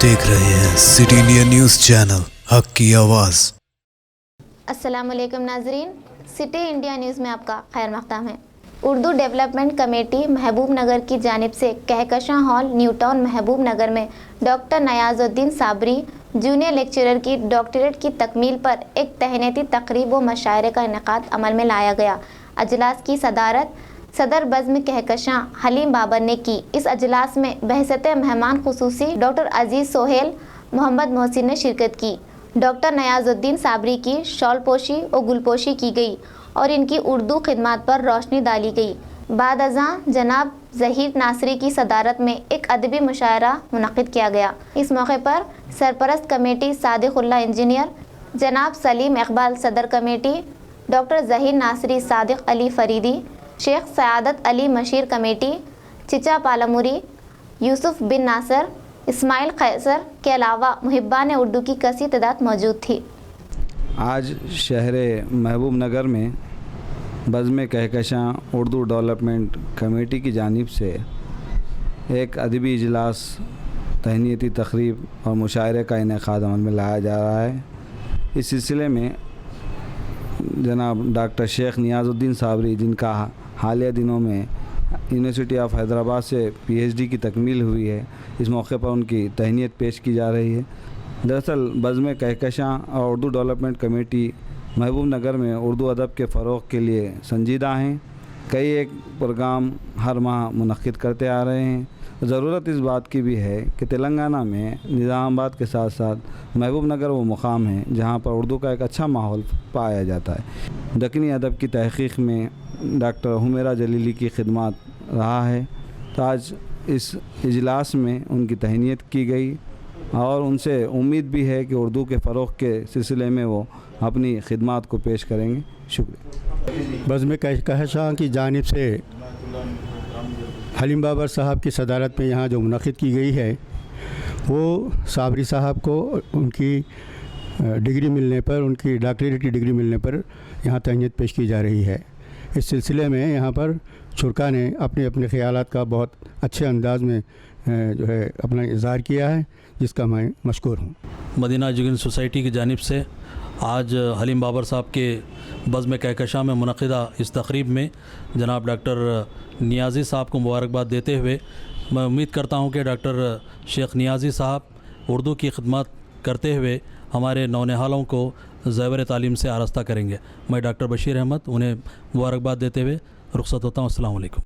देख रहे हैं सिटी इंडिया न्यूज़ चैनल हक की आवाज़। अस्सलाम वालेकुम नाजरीन, सिटी इंडिया न्यूज़ में आपका खैर मक़दम है। उर्दू डेवलपमेंट कमेटी महबूब नगर की जानिब से कहकशां हॉल न्यू टाउन महबूब नगर में डॉक्टर नयाजुद्दीन साबरी जूनियर लेक्चरर की डॉक्टरेट की तकमील पर एक तहनीती तकरीब व मशायरे का इनेकाद अमल में लाया गया। अजलास की सदारत सदर बज़्म कहकशां हलीम बाबर ने की। इस अजलास में बहसते मेहमान खुसूसी डॉक्टर अजीज़ सोहेल मोहम्मद मोहसिन ने शिरकत की। डॉक्टर नयाजुद्दीन साबरी की शॉल पोशी और गुलपोशी की गई और इनकी उर्दू खिदमत पर रोशनी डाली गई। बाद अज़ां जनाब ज़हीर नासरी की सदारत में एक अदबी मुशायरा मुनक़िद किया गया। इस मौके पर सरपरस्त कमेटी सादिक़ुल्लाह इंजीनियर, जनाब सलीम इकबाल सदर कमेटी, डॉक्टर ज़हीर नासरी, सादिक़ अली फरीदी, शेख सयादत अली मशीर कमेटी, चिचा पालमुरी, यूसुफ बिन नासर, इस्माइल कैसर के अलावा मुहिब्बान उर्दू की कसी तादाद मौजूद थी। आज शहर महबूब नगर में बज़्म कहकशां उर्दू डेवलपमेंट कमेटी की जानिब से एक अदबी इजलास, तहनीती तकरीब और मुशायरे का इनेकाद अमल में लाया जा रहा है। इस सिलसिले में जनाब डॉक्टर शेख नियाज़ुद्दीन साबरी, जिनका हालिया दिनों में यूनिवर्सिटी ऑफ हैदराबाद से PhD की तकमील हुई है, इस मौके पर उनकी तहनीत पेश की जा रही है। दरअसल बज़्म कहकशां और उर्दू डेवलपमेंट कमेटी महबूब नगर में उर्दू अदब के फ़रोग़ के लिए संजीदा हैं। कई एक प्रोग्राम हर माह मुनक़्क़िद करते आ रहे हैं। ज़रूरत इस बात की भी है कि तेलंगाना में निज़ामाबाद के साथ साथ महबूब नगर वो मुकाम है जहाँ पर उर्दू का एक अच्छा माहौल पाया जाता है। दक्कनी अदब की तहक़ीक़ में डॉक्टर हुमैरा जलीली की खिदमत रहा है, तो आज इस इजलास में उनकी तहनीत की गई और उनसे उम्मीद भी है कि उर्दू के फ़रोग़ के सिलसिले में वो अपनी खिदमत को पेश करेंगे। शुक्रिया। बज़्म कहकशां की जानिब से हलीम बाबर साहब की सदारत में यहाँ जो मुनक़्क़िद की गई है, वो साबरी साहब को उनकी डिग्री मिलने पर, उनकी डॉक्टरेट की डिग्री मिलने पर यहाँ तहनीत पेश की जा रही है। इस सिलसिले में यहाँ पर शुरा ने अपने अपने ख़यालात का बहुत अच्छे अंदाज में जो है अपना इज़हार किया है, जिसका मैं मशकूर हूँ। मदीना एजुकेशन सोसाइटी की जानिब से आज हलीम बाबर साहब के बज़्म कहकशां में मुनक़्क़िदा इस तक़रीब में जनाब डॉक्टर नियाज़ी साहब को मुबारकबाद देते हुए मैं उम्मीद करता हूँ कि डॉक्टर शेख नियाज़ी साहब उर्दू की खिदमत करते हुए हमारे नौनिहालों को ज़ेवर तालीम से आरास्ता करेंगे। मैं डॉक्टर बशीर अहमद उन्हें मुबारकबाद देते हुए रुख़्सत होता हूँ। अस्सलामु अलैकुम।